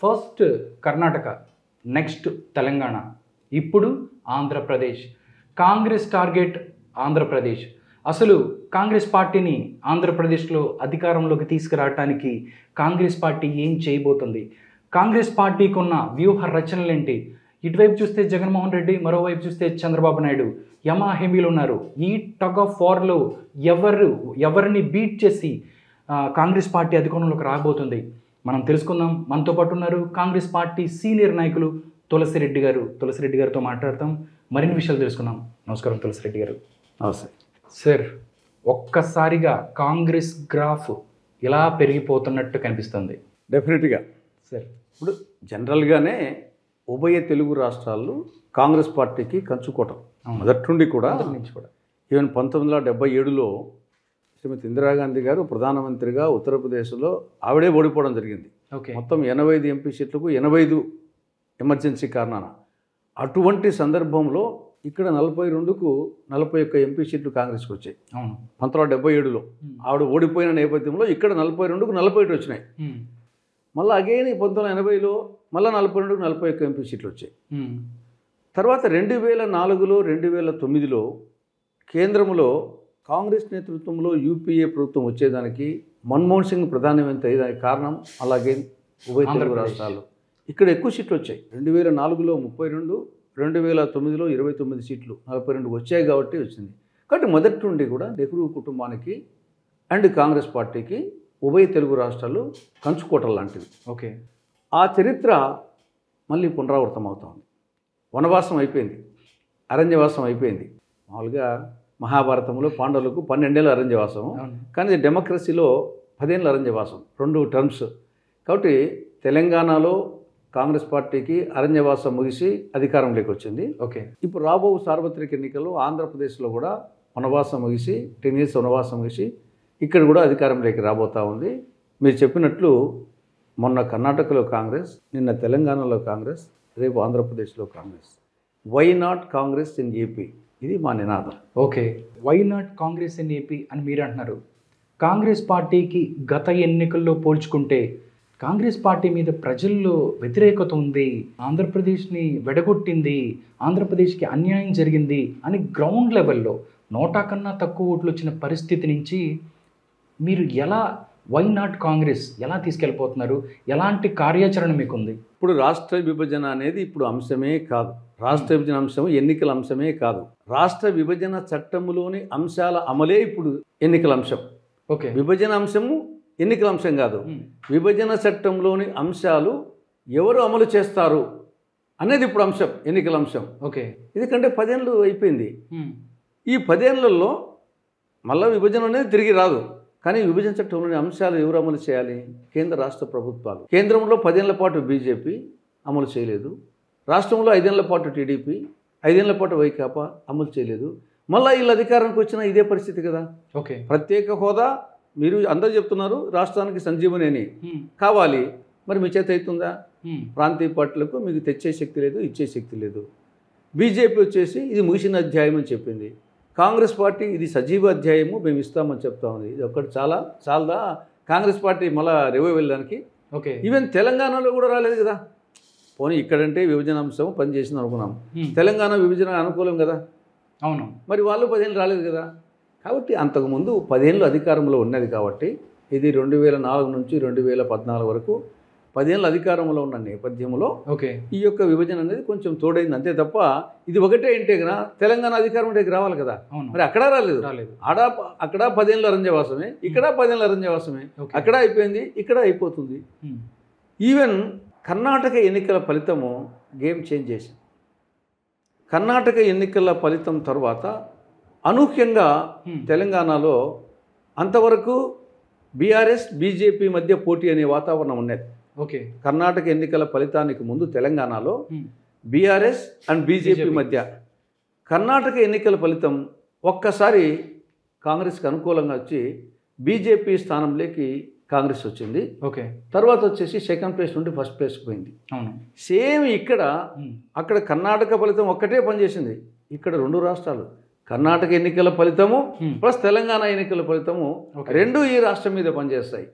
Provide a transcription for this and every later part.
First Karnataka, next Telangana, ఇప్పుడు Andhra Pradesh. Congress target Andhra Pradesh. అసలు కాంగ్రెస్ పార్టీని ఆంధ్రప్రదేశ్లో అధికారంలోకి తీసుకురావడానికి కాంగ్రెస్ పార్టీ ఏం చేయబోతుంది? కాంగ్రెస్ పార్టీకి ఉన్న వ్యూహ రచనలేంటి? ఇటువైపు చూస్తే జగన్మోహన్ రెడ్డి, మరోవైపు చూస్తే చంద్రబాబు నాయుడు యమా హెమీలు ఉన్నారు. ఈ టగ్ ఆఫ్ వార్లో ఎవరిని బీట్ చేసి కాంగ్రెస్ పార్టీ అధికారంలోకి రాబోతుంది మనం తెలుసుకుందాం. మనతో పాటు ఉన్నారు కాంగ్రెస్ పార్టీ సీనియర్ నాయకులు తులసిరెడ్డి గారు. తులసిరెడ్డి గారితో మాట్లాడతాం, మరిన్ని విషయాలు తెలుసుకుందాం. నమస్కారం తులసిరెడ్డి గారు. నమస్తే సార్. ఒక్కసారిగా కాంగ్రెస్ గ్రాఫ్ ఇలా పెరిగిపోతున్నట్టు కనిపిస్తుంది. డెఫినెట్గా సార్, ఇప్పుడు జనరల్గానే ఉభయ తెలుగు రాష్ట్రాల్లో కాంగ్రెస్ పార్టీకి కంచుకోవటం మొదటి నుండి కూడా ఈవెన్ 1977లో శ్రీమతి ఇందిరాగాంధీ గారు ప్రధానమంత్రిగా ఉత్తరప్రదేశ్లో ఆవిడే ఓడిపోవడం జరిగింది. మొత్తం 85 ఎంపీ సీట్లకు 85 ఎమర్జెన్సీ కారణాన. అటువంటి సందర్భంలో ఇక్కడ 42కు 41 ఎంపీ సీట్లు కాంగ్రెస్కి వచ్చాయి. 1977లో ఆవిడ ఓడిపోయిన నేపథ్యంలో ఇక్కడ 42కు 41 వచ్చినాయి. మళ్ళీ అగైన్ 1980లో మళ్ళీ 42కు 41 ఎంపీ సీట్లు వచ్చాయి. తర్వాత 2004లో 2009లో కేంద్రంలో కాంగ్రెస్ నేతృత్వంలో యూపీఏ ప్రభుత్వం వచ్చేదానికి మన్మోహన్ సింగ్ ప్రధానమంత్రి అయ్యేదానికి కారణం అలాగే ఉభయ తెలుగు రాష్ట్రాల్లో ఇక్కడ ఎక్కువ సీట్లు వచ్చాయి. 2004లో 32, 2009లో 29 సీట్లు 42 వచ్చాయి కాబట్టి వచ్చింది. కాబట్టి మొదటి నుండి కూడా నెహ్రూ కుటుంబానికి అండ్ కాంగ్రెస్ పార్టీకి ఉభయ తెలుగు రాష్ట్రాలు కంచుకోటలు లాంటివి. ఆ చరిత్ర మళ్ళీ పునరావృతం అవుతుంది. వనవాసం అయిపోయింది, అరణ్యవాసం అయిపోయింది. మామూలుగా మహాభారతంలో పాండవులకు 12 ఏళ్ళ అరణ్యవాసం, కానీ డెమోక్రసీలో 10 ఏళ్ళ అరణ్యవాసం, 2 టర్మ్స్. కాబట్టి తెలంగాణలో కాంగ్రెస్ పార్టీకి అరణ్యవాసం ముగిసి అధికారంలోకి వచ్చింది. ఇప్పుడు రాబో సార్వత్రిక ఎన్నికల్లో ఆంధ్రప్రదేశ్లో కూడా వనవాసం ముగిసి 10 years వనవాసం ముగిసి ఇక్కడ కూడా అధికారంలోకి రాబోతూ ఉంది. మీరు చెప్పినట్లు మొన్న కర్ణాటకలో కాంగ్రెస్, నిన్న తెలంగాణలో కాంగ్రెస్, రేపు ఆంధ్రప్రదేశ్లో Congress. Why not Congress in AP, ఇది మా నినాదం. Why not Congress in AP అని మీరు అంటున్నారు. కాంగ్రెస్ పార్టీకి గత ఎన్నికల్లో పోల్చుకుంటే కాంగ్రెస్ పార్టీ మీద ప్రజల్లో వ్యతిరేకత ఉంది, ఆంధ్రప్రదేశ్ని వెడగొట్టింది, ఆంధ్రప్రదేశ్కి అన్యాయం జరిగింది అని గ్రౌండ్ లెవెల్లో 100 కన్నా తక్కువ ఓట్లు వచ్చిన పరిస్థితి నుంచి మీరు ఎలా వై నాట్ కాంగ్రెస్ ఎలా తీసుకెళ్ళిపోతున్నారు? ఎలాంటి కార్యాచరణ మీకుంది? ఇప్పుడు రాష్ట్ర విభజన అనేది ఇప్పుడు అంశమే కాదు. రాష్ట్ర విభజన అంశం ఎన్నికల అంశమే కాదు. రాష్ట్ర విభజన చట్టంలోని అంశాల అమలే ఇప్పుడు ఎన్నికల అంశం. విభజన అంశము ఎన్నికల అంశం కాదు. విభజన చట్టంలోని అంశాలు ఎవరు అమలు చేస్తారు అనేది ఇప్పుడు అంశం, ఎన్నికల అంశం. ఎందుకంటే 10 ఏళ్ళు అయిపోయింది. ఈ 10 ఏళ్లలో మళ్ళీ విభజన అనేది తిరిగి రాదు. కానీ విభజన చట్టంలోని అంశాలు ఎవరు అమలు చేయాలి? కేంద్ర రాష్ట్ర ప్రభుత్వాలు. కేంద్రంలో 10 ఏళ్ల పాటు బీజేపీ అమలు చేయలేదు, రాష్ట్రంలో 5 ఏళ్ల పాటు టీడీపీ, 5 ఏళ్ల పాటు వైకాపా అమలు చేయలేదు. మళ్ళీ వీళ్ళు అధికారానికి వచ్చిన ఇదే పరిస్థితి కదా. ప్రత్యేక హోదా మీరు అందరూ చెప్తున్నారు, రాష్ట్రానికి సంజీవని అని కావాలి, మరి మీ చేత అవుతుందా? ప్రాంతీయ పార్టీలకు మీకు తెచ్చే శక్తి లేదు, ఇచ్చే శక్తి లేదు. బీజేపీ వచ్చేసి ఇది ముగిసిన అధ్యాయం అని చెప్పింది. కాంగ్రెస్ పార్టీ ఇది సజీవ అధ్యాయము మేము ఇస్తామని చెప్తా ఉంది. ఇది ఒక్కటి చాలదా కాంగ్రెస్ పార్టీ మళ్ళీ రివైవ్ వెళ్ళడానికి? ఈవెన్ తెలంగాణలో కూడా రాలేదు కదా. పోనీ ఇక్కడంటే విభజన అంశం పనిచేసింది అనుకున్నాం, తెలంగాణ విభజన అనుకూలం కదా. మరి వాళ్ళు 10 ఏళ్ళు రాలేదు కదా. కాబట్టి అంతకుముందు 10 ఏళ్ళు అధికారంలో ఉన్నది కాబట్టి ఇది 2004 నుంచి 2014 వరకు 10 ఏళ్ళు అధికారంలో ఉన్న నేపథ్యంలో ఈ యొక్క విభజన అనేది కొంచెం తోడైంది అంతే తప్ప ఇది ఒకటే ఇంటే కదా తెలంగాణ అధికారంలోకి రావాలి కదా. మరి అక్కడ రాలేదు. అక్కడ 10 ఏళ్ళు అరణ్యవాసమే, ఇక్కడ 10 ఏళ్ళు అరణ్యవాసమే. అక్కడ అయిపోయింది, ఇక్కడ అయిపోతుంది. ఈవెన్ కర్ణాటక ఎన్నికల ఫలితము గేమ్ చేంజ్ చేసింది. కర్ణాటక ఎన్నికల ఫలితం తర్వాత అనూహ్యంగా తెలంగాణలో అంతవరకు బీఆర్ఎస్ బీజేపీ మధ్య పోటీ అనే వాతావరణం ఉన్నది. కర్ణాటక ఎన్నికల ఫలితానికి ముందు తెలంగాణలో బీఆర్ఎస్ అండ్ బీజేపీ మధ్య. కర్ణాటక ఎన్నికల ఫలితం ఒక్కసారి కాంగ్రెస్కి అనుకూలంగా వచ్చి బీజేపీ స్థానంలోకి కాంగ్రెస్ వచ్చింది. తర్వాత వచ్చేసి సెకండ్ ప్లేస్ నుండి ఫస్ట్ ప్లేస్కి పోయింది. సేమ్ ఇక్కడ అక్కడ కర్ణాటక ఫలితం ఒక్కటే పనిచేసింది. ఇక్కడ 2 రాష్ట్రాలు కర్ణాటక ఎన్నికల ఫలితము ప్లస్ తెలంగాణ ఎన్నికల ఫలితము రెండు ఈ రాష్ట్రం మీద పనిచేస్తాయి.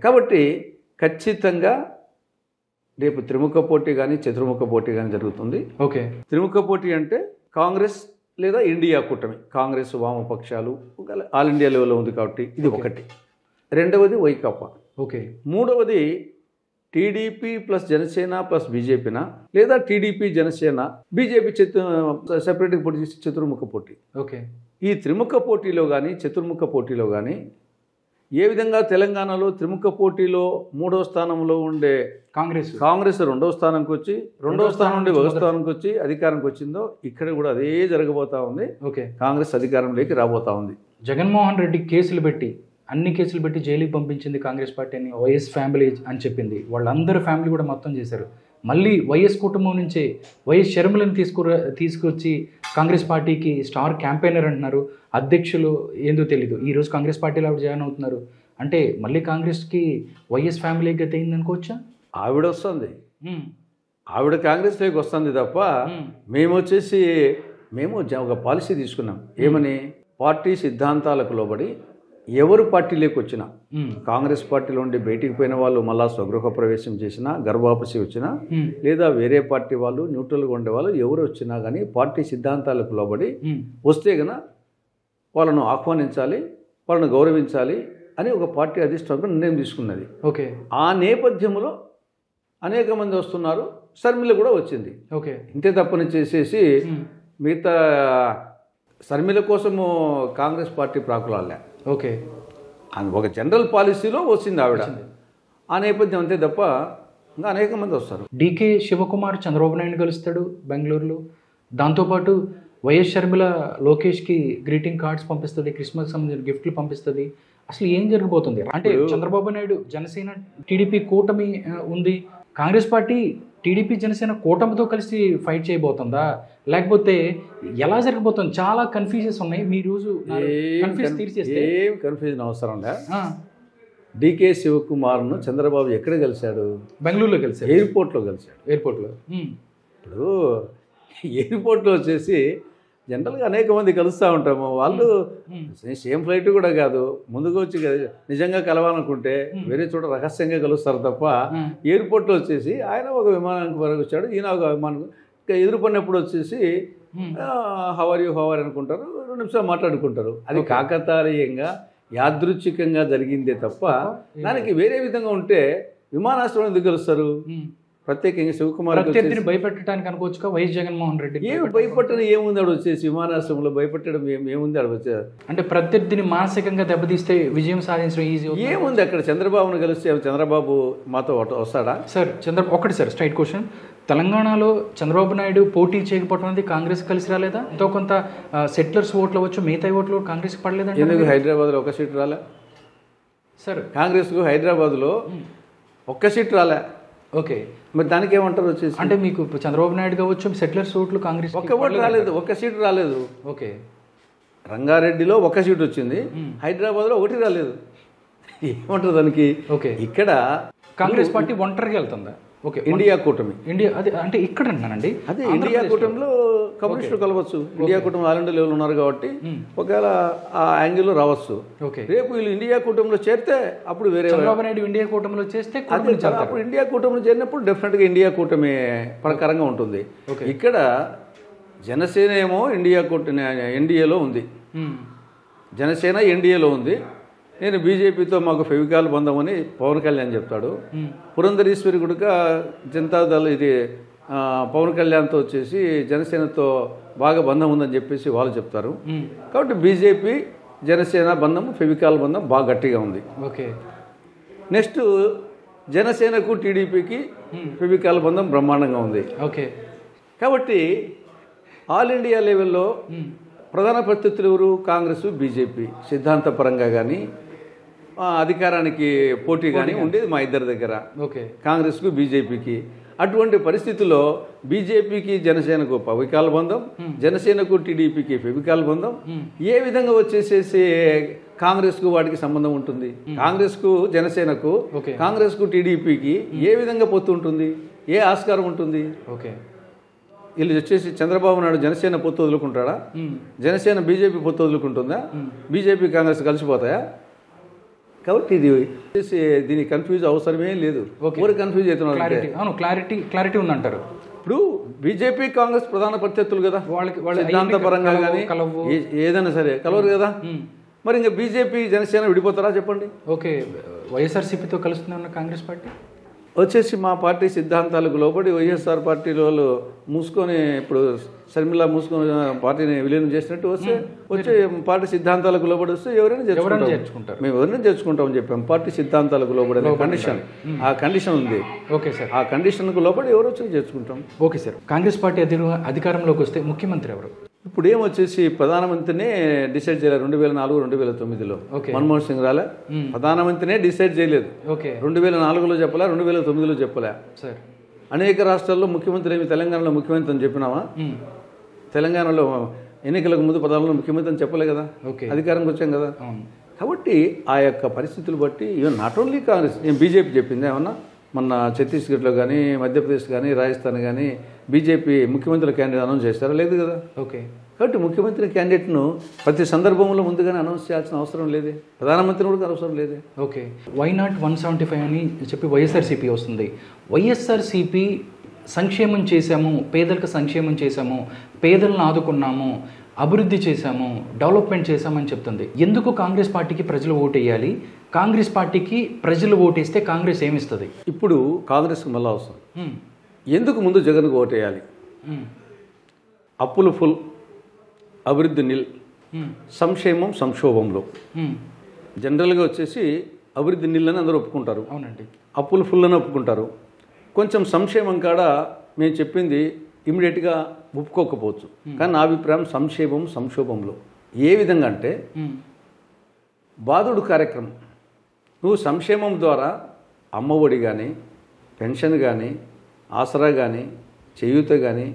కాబట్టి ఖచ్చితంగా రేపు త్రిముఖ పోటీ కానీ చతుర్ముఖ పోటీ కానీ జరుగుతుంది. ఓకే. త్రిముఖ పోటీ అంటే కాంగ్రెస్ లేదా ఇండియా కూటమి, కాంగ్రెస్ వామపక్షాలు ఆల్ ఇండియా లెవెల్లో ఉంది కాబట్టి ఇది ఒకటి. రెండవది వైకాపా. ఓకే. మూడవది టీడీపీ ప్లస్ జనసేన ప్లస్ బీజేపీనా, లేదా టీడీపీ జనసేన బీజేపీ సెపరేట్గా పోటీ చేసి చతుర్ముఖ పోటీ. ఓకే. ఈ త్రిముఖ పోటీలో కానీ చతుర్ముఖ పోటీలో కానీ ఏ విధంగా తెలంగాణలో త్రిముఖ పోటీలో 3వ స్థానంలో ఉండే కాంగ్రెస్ 2వ స్థానంకి వచ్చి 2వ స్థానం నుండి 1వ స్థానంకి వచ్చి అధికారంకి వచ్చిందో, ఇక్కడ కూడా అదే జరగబోతా ఉంది. ఓకే. కాంగ్రెస్ అధికారంలోకి రాబోతా ఉంది. జగన్మోహన్ రెడ్డి అన్ని కేసులు పెట్టి జైలుకి పంపించింది కాంగ్రెస్ పార్టీని. వైఎస్ ఫ్యామిలీ అని చెప్పింది. వాళ్ళందరూ ఫ్యామిలీ కూడా మొత్తం చేశారు. మళ్ళీ వైఎస్ కుటుంబం నుంచే వైఎస్ షర్మిలను తీసుకొచ్చి కాంగ్రెస్ పార్టీకి స్టార్ క్యాంపెయినర్ అంటున్నారు. అధ్యక్షులు ఏందో తెలీదు. ఈరోజు కాంగ్రెస్ పార్టీలో ఆవిడ జాయిన్ అవుతున్నారు అంటే మళ్ళీ కాంగ్రెస్కి వైఎస్ ఫ్యామిలీ గత అయింది అనుకోవచ్చా? ఆవిడ వస్తుంది, ఆవిడ కాంగ్రెస్లోకి వస్తుంది తప్ప మేము ఒక పాలసీ తీసుకున్నాం. ఏమని? పార్టీ సిద్ధాంతాలకు లోబడి ఎవరు పార్టీలోకి వచ్చినా, కాంగ్రెస్ పార్టీలో ఉండి బయటికి పోయిన వాళ్ళు మళ్ళా స్వగృహ ప్రవేశం చేసినా, గర్భాపసి వచ్చినా, లేదా వేరే పార్టీ వాళ్ళు న్యూట్రల్గా ఉండే వాళ్ళు ఎవరు వచ్చినా కానీ పార్టీ సిద్ధాంతాలకు లోబడి వస్తే గన వాళ్ళను ఆహ్వానించాలి, వాళ్ళను గౌరవించాలి అని ఒక పార్టీ అధిష్టానం నిర్ణయం తీసుకున్నది. ఓకే. ఆ నేపథ్యంలో అనేక మంది వస్తున్నారు. షర్మిల కూడా వచ్చింది. ఓకే. ఇంతే తప్పని చేసేసి మిగతా షర్మిల కోసము కాంగ్రెస్ పార్టీ ప్రాకులాలే. ఓకే. ఒక జనరల్ పాలసీలో వచ్చింది ఆవిడ. ఆ నేపథ్యం అంతే తప్ప ఇంకా అనేక మంది వస్తారు. డీకే శివకుమార్ చంద్రబాబు నాయుడు కలుస్తాడు బెంగళూరులో. దాంతోపాటు వైఎస్ షర్మిల లోకేష్కి గ్రీటింగ్ కార్డ్స్ పంపిస్తుంది, క్రిస్మస్ సంబంధించిన గిఫ్ట్లు పంపిస్తుంది. అసలు ఏం జరగబోతుంది? అంటే చంద్రబాబు నాయుడు జనసేన టీడీపీ కూటమి ఉంది, కాంగ్రెస్ పార్టీ టీడీపీ జనసేన కూటమితో కలిసి ఫైట్ చేయబోతుందా, లేకపోతే ఎలా జరగబోతుంది? చాలా కన్ఫ్యూజన్స్ ఉన్నాయి. మీ రోజు ఏం కన్ఫ్యూజన్ అవసరం లే. డీకే శివకుమార్ను చంద్రబాబు ఎక్కడ కలిశాడు? బెంగళూరులో కలిశాడు, ఎయిర్పోర్ట్లో కలిశాడు. ఇప్పుడు ఎయిర్పోర్ట్లో వచ్చేసి జనరల్గా అనేక మంది కలుస్తూ ఉంటాము. వాళ్ళు సేమ్ ఫ్లైట్ కూడా కాదు, ముందుకు వచ్చి నిజంగా కలవాలనుకుంటే వేరే చోట రహస్యంగా కలుస్తారు తప్ప ఎయిర్పోర్ట్లో వచ్చేసి ఆయన ఒక విమానానికి వరకు వచ్చాడు, ఈయన ఒక విమానం ఎదురుపడినప్పుడు వచ్చేసి హవర్ యూ అనుకుంటారు, 2 నిమిషాలు మాట్లాడుకుంటారు. అది కాకతాళీయంగా యాదృచ్ఛికంగా జరిగిందే తప్ప దానికి వేరే విధంగా ఉంటే విమానాశ్రయం ఎందుకు కలుస్తారు? ప్రత్యేకంగా శివకుమార్ భయపెట్టడానికి అనుకోవచ్చుగా వైఎస్ జగన్మోహన్ రెడ్డి. ఏమి భయపట్టడం ఏముంది? ఆడ వచ్చేసి విమానాశ్రమంలో భయపెట్టడం ఏముంది? ఆడ వచ్చే అంటే ప్రత్యర్థిని మానసికంగా దెబ్బతీస్తే విజయం సాధించడం ఈజీ ఏముంది? అక్కడ చంద్రబాబును కలిస్తే చంద్రబాబు మాతో వస్తాడా? సార్ ఒకటి సార్ స్ట్రైట్ క్వశ్చన్. తెలంగాణలో చంద్రబాబు నాయుడు పోటీ చేయకపోవడం అనేది కాంగ్రెస్ కలిసి రాలేదా? ఎంతో కొంత సెటిలర్స్ ఓట్లు అవ్వచ్చు, మిగతా ఓట్లు కాంగ్రెస్కి పడలేదంటే ఎందుకు? హైదరాబాద్లో 1 సీటు రాలే సార్ కాంగ్రెస్కు. హైదరాబాద్లో 1 సీటు రాలే. ఓకే. మరి దానికి ఏమంటారు వచ్చేసి? అంటే మీకు చంద్రబాబు నాయుడు కావచ్చు, సెటిలర్స్ ఓట్లు కాంగ్రెస్ 1 ఓటు రాలేదు, 1 సీటు రాలేదు. ఓకే. రంగారెడ్డిలో 1 సీటు వచ్చింది, హైదరాబాద్లో 1 రాలేదు. ఏమంటారు దానికి? ఓకే. ఇక్కడ కాంగ్రెస్ పార్టీ ఒంటరిగా వెళ్తుందా? ఓకే. ఇండియా కూటమి, అదే అంటే ఇక్కడ అన్నానండి. అదే ఇండియా కూటమిలో కమ్యూనిస్టులు కలవచ్చు. ఇండియా కూటమి ఆల్ ఇండియా లెవెల్ ఉన్నారు కాబట్టి ఒకవేళ ఆ యాంగిల్లో రావచ్చు. రేపు వీళ్ళు ఇండియా కూటమిలో చేరితే అప్పుడు వేరే చంద్రబాబు నాయుడు ఇండియా కూటమిలో చేస్తే అప్పుడు ఇండియా కూటమిలో చేరినప్పుడు డెఫినెట్గా ఇండియా కూటమి ప్రకారంగా ఉంటుంది. ఇక్కడ జనసేన ఏమో ఎన్డీఏలో ఉంది, జనసేన ఎన్డీఏలో ఉంది. నేను బీజేపీతో మాకు ఫెవికాల్ బంధం అని పవన్ కళ్యాణ్ చెప్తాడు. పురంధరేశ్వరి గుడిక జనతాదళ ఇది పవన్ కళ్యాణ్తో వచ్చేసి జనసేనతో బాగా బంధం ఉందని చెప్పేసి వాళ్ళు చెప్తారు. కాబట్టి బీజేపీ జనసేన బంధం ఫెవికాల్ బంధం బాగా గట్టిగా ఉంది. ఓకే. నెక్స్ట్ జనసేనకు టీడీపీకి ఫెవికాల్ బంధం బ్రహ్మాండంగా ఉంది. ఓకే. కాబట్టి ఆల్ ఇండియా లెవెల్లో ప్రధాన ప్రత్యర్థులు ఎవరు? కాంగ్రెస్, బీజేపీ. సిద్ధాంతపరంగా కానీ అధికారానికి పోటీ కానీ ఉండేది మా ఇద్దరి దగ్గర, కాంగ్రెస్కు బీజేపీకి. అటువంటి పరిస్థితుల్లో బీజేపీకి జనసేనకు ఫెవికాల్ బంధం, జనసేనకు టీడీపీకి ఫెవికాల్ బంధం. ఏ విధంగా వచ్చేసేసి కాంగ్రెస్కు వాటికి సంబంధం ఉంటుంది? కాంగ్రెస్కు జనసేనకు, కాంగ్రెస్కు టీడీపీకి ఏ విధంగా పొత్తు ఉంటుంది? ఏ ఆస్కారం ఉంటుంది? ఓకే. వీళ్ళు వచ్చేసి చంద్రబాబు నాయుడు జనసేన పొత్తు వదులుకుంటాడా? జనసేన బీజేపీ పొత్తు వదులుకుంటుందా? బీజేపీ కాంగ్రెస్ కలిసిపోతాయా? కాబట్టి ఇది దీని కన్ఫ్యూజ్ అవసరమే లేదు. ఎవరు కన్ఫ్యూజ్ అవుతున్నారు? అవును, క్లారిటీ ఉందంటారు. ఇప్పుడు బీజేపీ కాంగ్రెస్ ప్రధాన ప్రత్యర్థులు కదా, వాళ్ళ సిద్ధాంతపరంగా కానీ ఏదైనా సరే కలవరు కదా. మరి ఇంకా బీజేపీ జనసేన విడిపోతారా చెప్పండి? ఓకే, వైఎస్ఆర్సీపీతో కలుస్తుందన్న కాంగ్రెస్ పార్టీ వచ్చేసి మా పార్టీ సిద్ధాంతాలకు లోబడి వైఎస్ఆర్ పార్టీలో వాళ్ళు మూసుకొని, ఇప్పుడు షర్మిల మూసుకొని పార్టీని విలీనం చేసినట్టు వచ్చే పార్టీ సిద్ధాంతాలకు లోబడి వస్తే ఎవరైనా చేర్చుకుంటారు. మేము ఎవరైనా చేర్చుకుంటామని చెప్పాము. పార్టీ సిద్ధాంతాలకు లోబడి కండిషన్, ఆ కండిషన్ ఉంది. ఓకే సార్, ఆ కండిషన్కు లోబడి ఎవరు వచ్చి చేర్చుకుంటాం. Okay sir. కాంగ్రెస్ పార్టీ అధికారంలోకి వస్తే ముఖ్యమంత్రి ఎవరు? ఇప్పుడు ఏమొచ్చేసి ప్రధానమంత్రినే డిసైడ్ చేయలేదు. 2004, 2009లో మన్మోహన్ సింగ్ రాలే, ప్రధానమంత్రినే డిసైడ్ చేయలేదు. 2004లో చెప్పలే, 2009లో చెప్పలే. సార్, అనేక రాష్ట్రాల్లో ముఖ్యమంత్రి ఏమి తెలంగాణలో ముఖ్యమంత్రి అని చెప్పినామా? తెలంగాణలో ఎన్నికలకు ముందు పదాలలో ముఖ్యమంత్రి అని చెప్పలే కదా, అధికారంకి వచ్చాం కదా. కాబట్టి ఆ యొక్క పరిస్థితులు బట్టి ఈవెన్ నాట్ ఓన్లీ కాంగ్రెస్, నేను బీజేపీ చెప్పింది ఏమన్నా మొన్న ఛత్తీస్గఢ్లో కానీ మధ్యప్రదేశ్ కానీ రాజస్థాన్ కానీ బీజేపీ ముఖ్యమంత్రి క్యాండిడేట్ అనౌన్స్ చేస్తారా? లేదు కదా. ఓకే, కాబట్టి ముఖ్యమంత్రి క్యాండిడేట్ను ప్రతి సందర్భంలో ముందుగానే అనౌన్స్ చేయాల్సిన అవసరం లేదే, ప్రధానమంత్రిని కూడా అవసరం లేదే. ఓకే, వై నాట్ 175 అని చెప్పి వైఎస్ఆర్సీపీ వస్తుంది. వైఎస్ఆర్సీపీ సంక్షేమం చేశాము, పేదలకు సంక్షేమం చేశాము, పేదలను ఆదుకున్నాము, అభివృద్ధి చేశాము, డెవలప్మెంట్ చేశామని చెప్తుంది. ఎందుకు కాంగ్రెస్ పార్టీకి ప్రజలు ఓటు వేయాలి? కాంగ్రెస్ పార్టీకి ప్రజలు ఓటేస్తే కాంగ్రెస్ ఏమిస్తుంది? ఇప్పుడు కాంగ్రెస్కి మళ్ళీ అవసరం. ఎందుకు ముందు జగన్కు ఓటేయాలి? అప్పులు ఫుల్, అభివృద్ధి నిల్, సంక్షేమం సంక్షోభంలో. జనరల్గా వచ్చేసి అభివృద్ధి నిల్ అని అందరూ ఒప్పుకుంటారు. అవునండి. అప్పులు ఫుల్ అని ఒప్పుకుంటారు. కొంచెం సంక్షేమం కాడ మేము చెప్పింది ఇమీడియట్గా ఒప్పుకోకపోవచ్చు, కానీ నా అభిప్రాయం సంక్షేమం సంక్షోభంలో. ఏ విధంగా అంటే బాదుడు కార్యక్రమం, నువ్వు సంక్షేమం ద్వారా అమ్మఒడి కానీ, పెన్షన్ కానీ, ఆసరా కానీ, చేయూత కానీ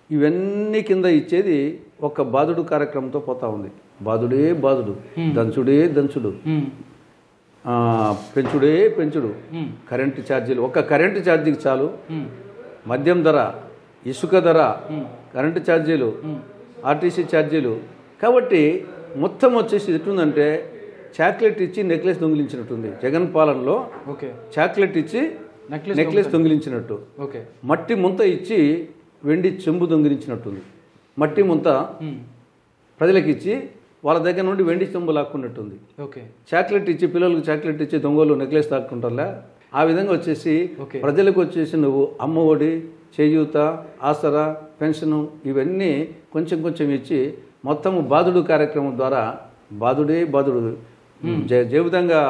ఇవన్నీ కింద ఇచ్చేది ఒక బాదుడు కార్యక్రమంతో పోతా ఉంది. బాదుడే బాదుడు, దంచుడే దంచుడు, పెంచుడే పెంచుడు. కరెంటు ఛార్జీలు, ఒక్క కరెంటు ఛార్జీకి చాలు. మద్యం ధర, ఇసుక ధర, కరెంటు ఛార్జీలు, ఆర్టీసీ ఛార్జీలు. కాబట్టి మొత్తం వచ్చేసి ఎట్లుందంటే చాక్లెట్ ఇచ్చి నెక్లెస్ దొంగిలించినట్టుంది జగన్ పాలనలో. చాక్లెట్ ఇచ్చి నెక్లెస్ దొంగిలించినట్టు, మట్టి ముంత ఇచ్చి వెండి చెంబు దొంగిలించినట్టుంది. మట్టి ముంత ప్రజలకు ఇచ్చి వాళ్ళ దగ్గర నుండి వెండి చెంబు లాక్కున్నట్టుంది. చాక్లెట్ ఇచ్చి పిల్లలకు చాక్లెట్ ఇచ్చి దొంగలు నెక్లెస్ తాక్కుంటారులే. ఆ విధంగా వచ్చేసి ప్రజలకు వచ్చేసి నువ్వు అమ్మఒడి, చేయూత, ఆసరా, పెన్షను ఇవన్నీ కొంచెం కొంచెం ఇచ్చి మొత్తం బాదుడు కార్యక్రమం ద్వారా బాదుడే బాదుడు ఏ విధంగా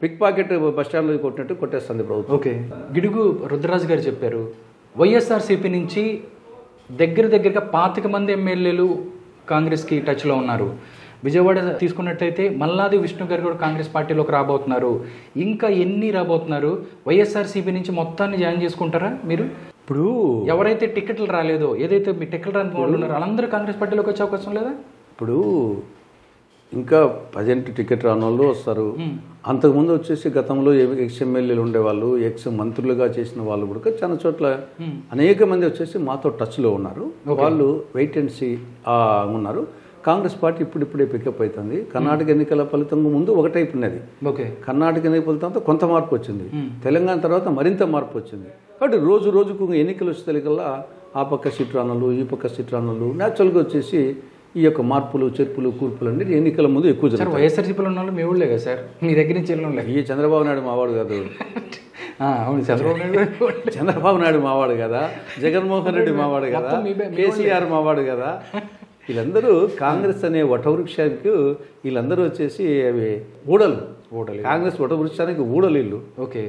పిక్ పాకెట్ బస్టాండ్లో కొట్టినట్టు కొట్టేస్తుంది ప్రభుత్వం. ఓకే, గిడుగు రుద్రరాజు గారు చెప్పారు, వైఎస్ఆర్సీపీ నుంచి దగ్గరగా 25 మంది ఎమ్మెల్యేలు కాంగ్రెస్కి టచ్లో ఉన్నారు. విజయవాడ తీసుకున్నట్టయితే మల్లాది విష్ణు గారు కూడా కాంగ్రెస్ పార్టీలోకి రాబోతున్నారు. ఇంకా ఎన్ని రాబోతున్నారు? వైఎస్ఆర్సీపీ నుంచి మొత్తాన్ని జాయిన్ చేసుకుంటారా మీరు? ఇప్పుడు ఎవరైతే టికెట్లు రాలేదో, ఏదైతే మీ టికెట్ రాని వాళ్ళు ఉన్నారో వాళ్ళందరూ కాంగ్రెస్ పార్టీలోకి వచ్చే అవకాశం లేదా? ఇప్పుడు ఇంకా 10 టికెట్ రాని వాళ్ళు వస్తారు. అంతకుముందు వచ్చేసి గతంలో ఎక్స్ ఎమ్మెల్యేలు ఉండేవాళ్ళు, ఎక్స్ మంత్రులుగా చేసిన వాళ్ళు కూడా చాలా చోట్ల అనేక మంది వచ్చేసి మాతో టచ్లో ఉన్నారు. వాళ్ళు వెయిట్ అండ్ సీ ఉన్నారు. కాంగ్రెస్ పార్టీ ఇప్పుడిప్పుడే పికప్ అవుతుంది. కర్ణాటక ఎన్నికల ఫలితం ముందు ఒక టైప్ ఉన్నది. కర్ణాటక ఎన్నికల ఫలితంతో కొంత మార్పు వచ్చింది, తెలంగాణ తర్వాత మరింత మార్పు వచ్చింది. కాబట్టి రోజు రోజుకు ఎన్నికలు వచ్చేసరికల్లా ఆ పక్క సీట్ రానులు, ఈ పక్క సీట్ రానులు న్యాచురల్గా వచ్చేసి ఈ యొక్క మార్పులు, చేర్పులు, కూర్పులు అన్ని ఎన్నికల ముందు ఎక్కువ జరుగుతాయి. వైఎస్ఆర్సీపీలో ఉన్న వాళ్ళు మీ ఊళ్ళే కదా సార్, మీ దగ్గర నుంచి ఈ చంద్రబాబు నాయుడు మావాడు కాదు. అవును, చంద్రబాబు నాయుడు మావాడు కదా, జగన్మోహన్ రెడ్డి మావాడు కదా, కేసీఆర్ మావాడు కదా. వీళ్ళందరూ కాంగ్రెస్ అనే వటవృక్షానికి వీళ్ళందరూ వచ్చేసి అవి ఊడలు. కాంగ్రెస్ వటవృక్షానికి ఊడలు వీళ్ళు. ఓకే.